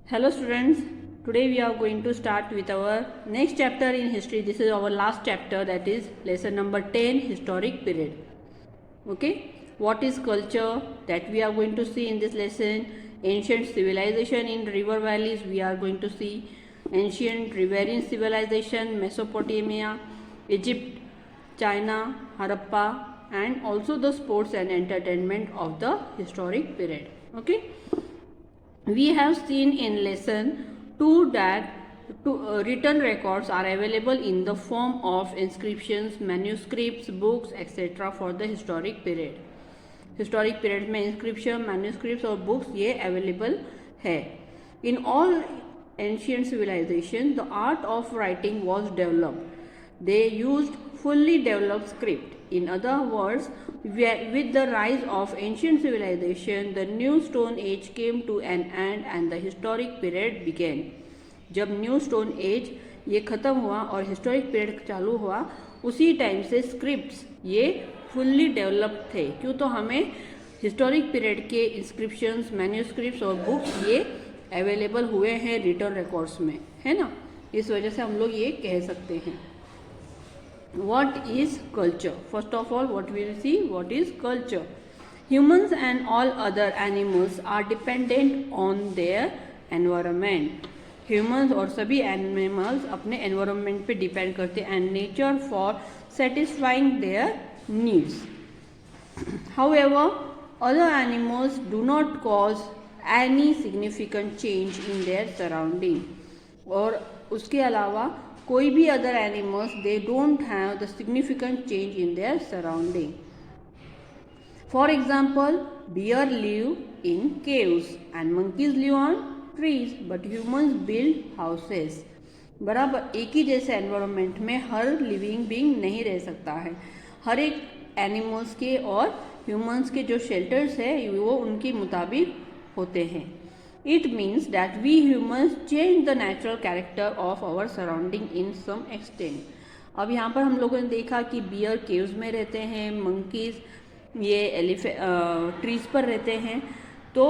Hello students, today we are going to start with our next chapter in history. This is our last chapter, that is lesson number 10, historic period. Okay, what is culture, that we are going to see in this lesson. Ancient civilization in river valleys we are going to see. Ancient riverian civilization, Mesopotamia, Egypt, China, Harappa, and also the sports and entertainment of the historic period. Okay, we have seen in lesson 2 that written records are available in the form of inscriptions, manuscripts, books, etc. for the historic period. Historic period में inscription, manuscripts और books ये available है. In all ancient civilization the art of writing was developed. They used fully developed script. In other words, with the rise of ancient civilization, the new stone age came to an end and the historic period began. जब new stone as ये ख़त्म हुआ और historic period चालू हुआ, उसी time से scripts ये फुल्ली डेवलप्ड थे. क्यों? तो हमें हिस्टोरिक पीरियड के इंस्क्रिप्शंस, मैन्यूस्क्रिप्ट्स और बुक्स ये अवेलेबल हुए हैं रिटर्न रिकॉर्ड्स में, है ना. इस वजह से हम लोग ये कह सकते हैं. What is culture? First of all, what we will see, what is culture? Humans and all other animals are dependent on their environment. Humans और सभी animals अपने environment पे depend करते हैं and nature for satisfying their needs. However, other animals do not cause any significant change in their surrounding. और उसके अलावा कोई भी other animals they don't have the significant change in their surrounding. For example, bear live in caves and monkeys live on trees but humans build houses. बराबर एक ही जैसे environment में हर living being नहीं रह सकता है. हर एक एनिमल्स के और ह्यूमन्स के जो शेल्टर्स है वो उनके मुताबिक होते हैं. It means that we humans change the natural character of our surrounding in some extent. अब यहाँ पर हम लोगों ने देखा कि बियर केव्स में रहते हैं, मंकीज ये ट्रीज पर रहते हैं. तो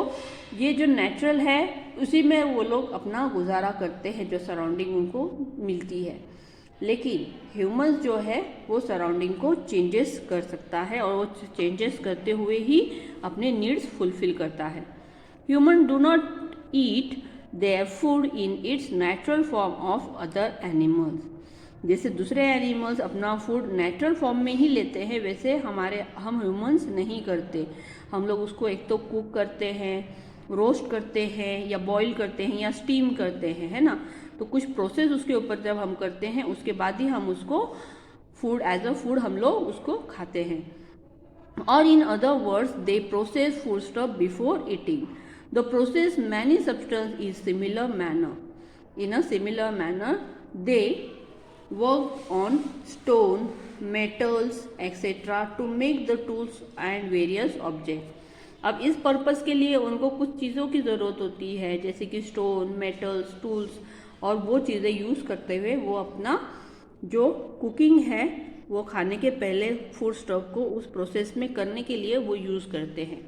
ये जो नेचुरल है उसी में वो लोग अपना गुजारा करते हैं जो सराउंडिंग उनको मिलती है. लेकिन ह्यूमंस जो है वो सराउंडिंग को चेंजेस कर सकता है और वो चेंजेस करते हुए ही अपने नीड्स फुलफिल करता है. Humans do not eat their food in its natural form of other animals. जैसे दूसरे एनिमल्स अपना फूड नेचुरल फॉर्म में ही लेते हैं, वैसे हम ह्यूमंस नहीं करते. हम लोग उसको एक तो कुक करते हैं, रोस्ट करते हैं या बॉईल करते हैं या स्टीम करते हैं, है ना. तो कुछ प्रोसेस उसके ऊपर जब हम करते हैं उसके बाद ही हम उसको फूड एज अ फूड हम लोग उसको खाते हैं. और in other words they process food stuff before eating. The process many substance is similar manner. In a similar manner, they work on stone, metals, etc. to make the tools and various objects. अब इस purpose के लिए उनको कुछ चीज़ों की ज़रूरत होती है, जैसे कि स्टोन, मेटल्स, टूल्स, और वो चीज़ें यूज़ करते हुए वो अपना जो कुकिंग है वो खाने के पहले फूड स्टफ को उस प्रोसेस में करने के लिए वो यूज़ करते हैं.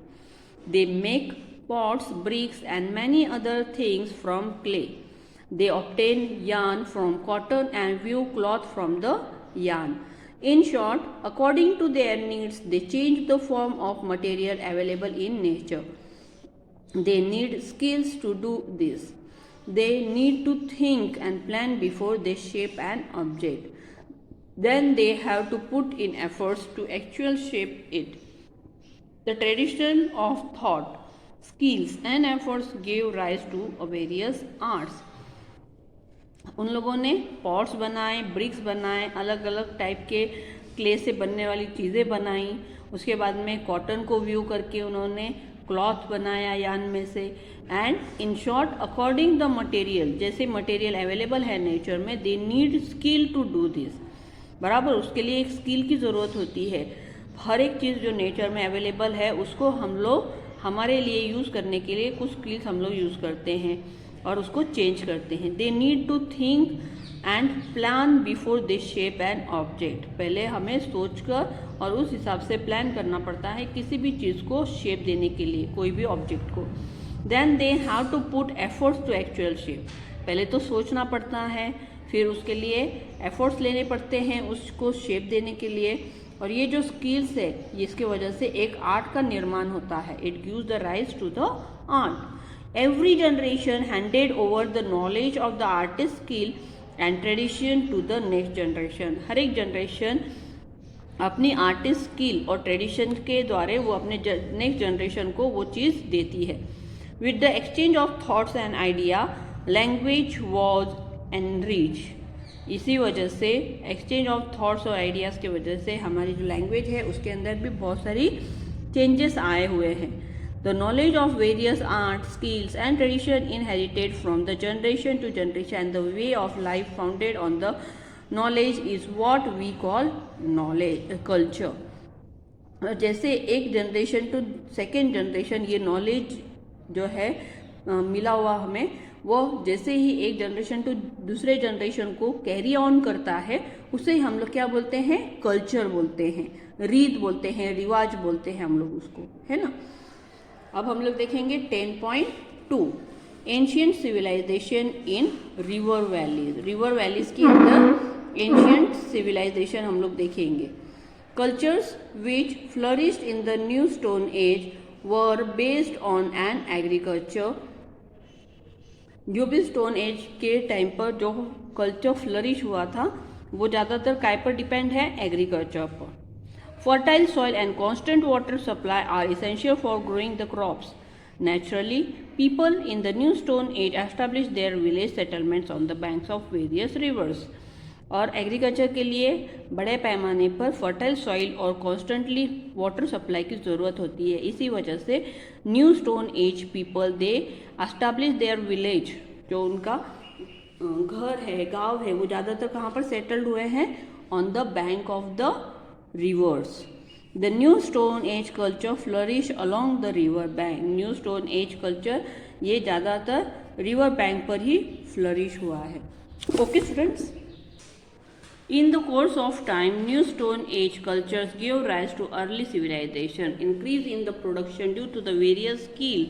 They make pots, bricks and many other things from clay. They obtain yarn from cotton and weave cloth from the yarn. In short, according to their needs, they change the form of material available in nature. They need skills to do this. They need to think and plan before they shape an object. Then they have to put in efforts to actually shape it. The tradition of thought, skills and efforts gave rise to various arts. उन लोगों ने pots बनाए, BRICS बनाए, अलग अलग type के clay से बनने वाली चीज़ें बनाई. उसके बाद में कॉटन को व्यू करके उन्होंने क्लॉथ बनाया यान में से. And in short, according the material, जैसे मटेरियल अवेलेबल है नेचर में, they need skill to do this. बराबर उसके लिए एक स्किल की ज़रूरत होती है. हर एक चीज़ जो नेचर में अवेलेबल है उसको हम लोग हमारे लिए यूज़ करने के लिए कुछ स्किल्स हम लोग यूज़ करते हैं और उसको चेंज करते हैं. They need to think and plan before they shape an object. पहले हमें सोचकर और उस हिसाब से प्लान करना पड़ता है किसी भी चीज़ को शेप देने के लिए, कोई भी ऑब्जेक्ट को. Then they have to put efforts to actual shape. पहले तो सोचना पड़ता है, फिर उसके लिए एफर्ट्स लेने पड़ते हैं उसको शेप देने के लिए, और ये जो स्किल्स है इसकी वजह से एक आर्ट का निर्माण होता है। It gives the rise to the art. Every generation handed over the knowledge of the artist skill and tradition to the next generation. हर एक जनरेशन अपनी आर्टिस्ट स्किल और ट्रेडिशन के द्वारा वो अपने नेक्स्ट जनरेशन को वो चीज़ देती है। With the exchange of thoughts and idea language was enrich. इसी वजह से एक्सचेंज ऑफ थॉट्स और आइडियाज़ की वजह से हमारी जो लैंग्वेज है उसके अंदर भी बहुत सारी चेंजेस आए हुए हैं। The knowledge of various art skills and tradition inherited from the generation to generation and the way of life founded on the knowledge is what we call knowledge culture. जैसे एक जनरेशन टू सेकेंड जनरेशन ये knowledge जो है मिला हुआ हमें, वो जैसे ही एक जनरेशन टू दूसरे जनरेशन को कैरी ऑन करता है उसे हम लोग क्या बोलते हैं, कल्चर बोलते हैं, रीत बोलते हैं, रिवाज बोलते हैं हम लोग उसको, है ना। अब हम लोग देखेंगे 10.2 ancient civilization in river valleys. River valleys के अंदर एंशियंट सिविलाइजेशन हम लोग देखेंगे। Cultures which flourished in the new stone age were based on an agriculture. जो भी स्टोन एज के टाइम पर जो कल्चर फ्लरिश हुआ था वो ज़्यादातर काय पर डिपेंड है, एग्रीकल्चर पर। Fertile soil and constant water supply are essential for growing the crops. Naturally, people in the New Stone Age established their village settlements on the banks of various rivers. और agriculture के लिए बड़े पैमाने पर fertile soil और constantly water supply की ज़रूरत होती है। इसी वजह से new stone as people they establish their village, जो उनका घर है, गांव है, वो ज़्यादातर कहाँ पर सेटल्ड हुए हैं, on the bank of the reverse. The New Stone Age culture flourished along the river bank. New Stone Age culture ये ज़्यादातर रिवर बैंक पर ही फ्लरिश हुआ है। Okay students, in the course of time, New Stone Age cultures gave rise to early civilization. Increase in the production due to the various skill,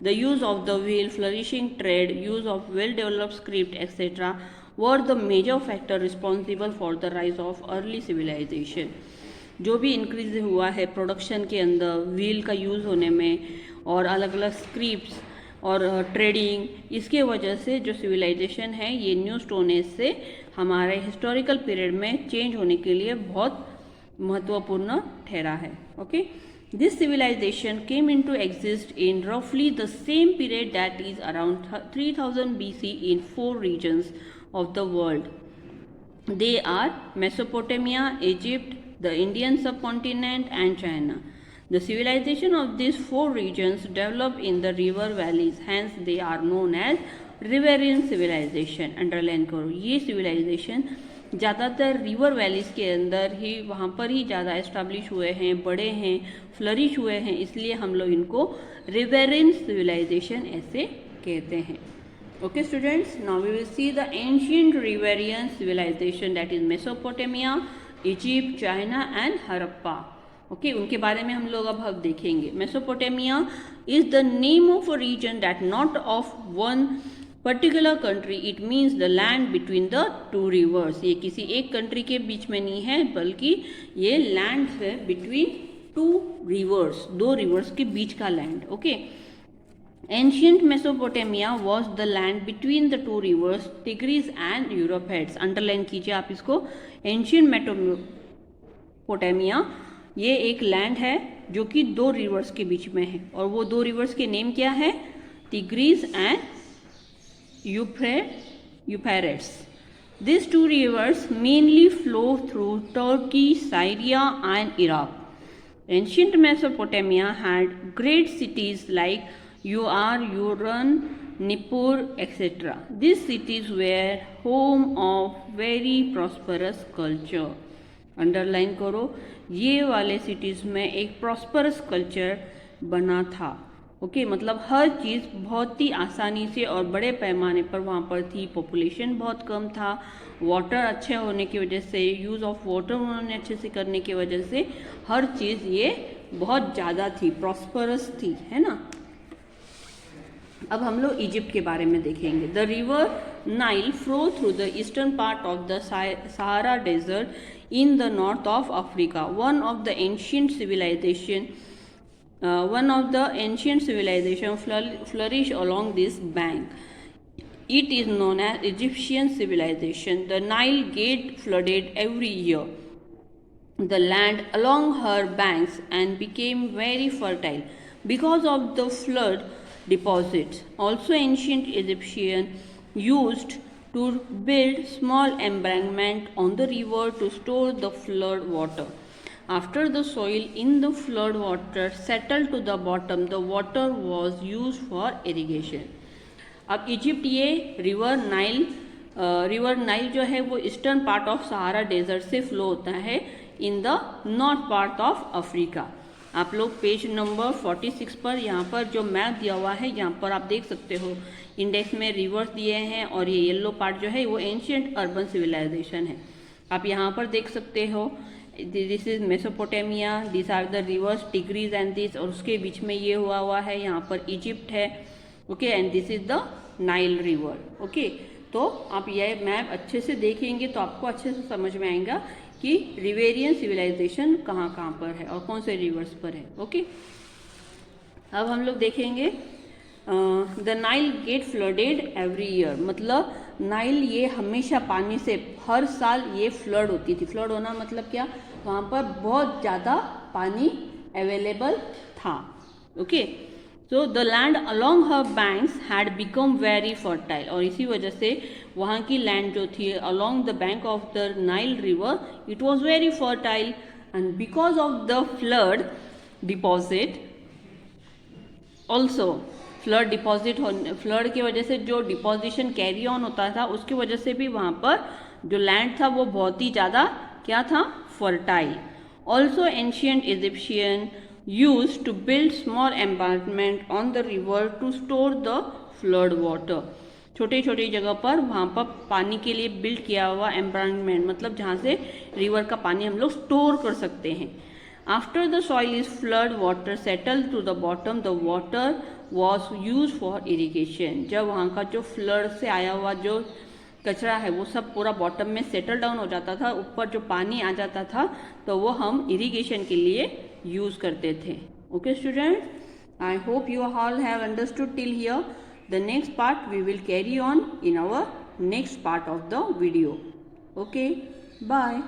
the use of the wheel, flourishing trade, use of well-developed script, etc. were the major factor responsible for the rise of early civilization. जो भी increase हुआ है production के अंदर, wheel का use होने में और अलग अलग स्क्रिप्ट्स और ट्रेडिंग, इसके वजह से जो सिविलाइजेशन है ये न्यू स्टोन एज से हमारे हिस्टोरिकल पीरियड में चेंज होने के लिए बहुत महत्वपूर्ण ठहरा है। Okay, this civilization came into exist in रफली the same period that is around 3000 BC in 4 regions of the world. They are Mesopotamia, Egypt, the Indian subcontinent and China. The civilization of these 4 regions developed in the river valleys, hence they are known as riverine civilization. Underline करो, ये civilization ज़्यादातर river valleys के अंदर ही, वहाँ पर ही ज़्यादा establish हुए हैं, बड़े हैं, फ्लरिश हुए हैं, इसलिए हम लोग इनको रिवेरिन सिविलाइजेशन ऐसे कहते हैं। Okay students, now we will see the ancient Riverian civilization, that is Mesopotamia, Egypt, China and Harappa. Okay, उनके बारे में हम लोग अब देखेंगे। Mesopotamia is the name of a region that not of one particular country, it means the land between the 2 rivers. ये किसी एक कंट्री के बीच में नहीं है, बल्कि ये लैंड है बिटवीन 2 रिवर्स, 2 रिवर्स के बीच का land. Okay, Ancient Mesopotamia was the land between the 2 rivers Tigris and Euphrates. Underline कीजिए आप इसको। Ancient Mesopotamia ये एक लैंड है जो कि 2 रिवर्स के बीच में है, और वो 2 रिवर्स के नेम क्या है, tigris and Euphrates. These 2 rivers mainly flow through Turkey, Syria and Iraq. Ancient Mesopotamia had great cities like Uran, Nippur, etc. These cities were home of very prosperous culture. Underline करो, ये वाले cities में एक prosperous culture बना था। Okay, मतलब हर चीज़ बहुत ही आसानी से और बड़े पैमाने पर वहाँ पर थी। पॉपुलेशन बहुत कम था, वाटर अच्छे होने की वजह से, यूज़ ऑफ वाटर उन्होंने अच्छे से करने की वजह से हर चीज़ ये बहुत ज़्यादा थी, प्रॉस्परस थी, है ना। अब हम लोग इजिप्ट के बारे में देखेंगे। The river Nile flow through the eastern part of the Sahara desert in the north of Africa. One of the ancient civilization flourish along this bank. It is known as Egyptian civilization. The Nile gate flooded every year the land along her banks and became very fertile because of the flood deposits. Also, ancient Egyptians used to build small embankments on the river to store the flood water. After the soil in the flood water settled to the bottom, the water was used for irrigation. अब Egypt ये river Nile जो है वो eastern part of Sahara desert से flow होता है in the north part of Africa. आप लोग पेज नंबर 46 पर यहाँ पर जो मैप दिया हुआ है यहाँ पर आप देख सकते हो, इंडेक्स में रिवर्स दिए हैं और ये येलो पार्ट जो है वो एंशियंट अर्बन सिविलाइजेशन है। आप यहाँ पर देख सकते हो, this is Mesopotamia, this are the rivers Tigris and this, और उसके बीच में ये हुआ है, यहाँ पर इजिप्ट है, okay, and this is the Nile river, okay. तो आप ये मैप अच्छे से देखेंगे तो आपको अच्छे से समझ में आएगा कि रिवेरियन सिविलाइजेशन कहाँ कहाँ पर है और कौन से रिवर्स पर है, ओके। अब हम लोग देखेंगे the Nile get flooded every year, मतलब नाइल ये हमेशा पानी से हर साल ये फ्लड होती थी। फ्लड होना मतलब क्या, वहाँ पर बहुत ज़्यादा पानी अवेलेबल था, okay. So the land along her banks had become very fertile, और इसी वजह से वहाँ की लैंड जो थी along the bank of the Nile river it was very fertile, and because of the flood deposit also, flood की वजह से जो डिपोजिशन कैरी ऑन होता था उसकी वजह से भी वहाँ पर जो लैंड था वो बहुत ही ज़्यादा क्या था, fertile. Also ancient Egyptian used to build small embankment on the river to store the flood water. छोटे छोटे जगह पर वहाँ पर पानी के लिए बिल्ड किया हुआ एम्बैंकमेंट, मतलब जहाँ से रिवर का पानी हम लोग स्टोर कर सकते हैं। After the soil is flood water settle to the bottom, the water was use for irrigation. जब वहाँ का जो फ्लड से आया हुआ जो कचरा है वो सब पूरा बॉटम में सेटल डाउन हो जाता था, ऊपर जो पानी आ जाता था तो वो हम इरीगेशन के लिए यूज करते थे, okay student. I hope you all have understood till here. The next part we will carry on in our next part of the video, okay, bye.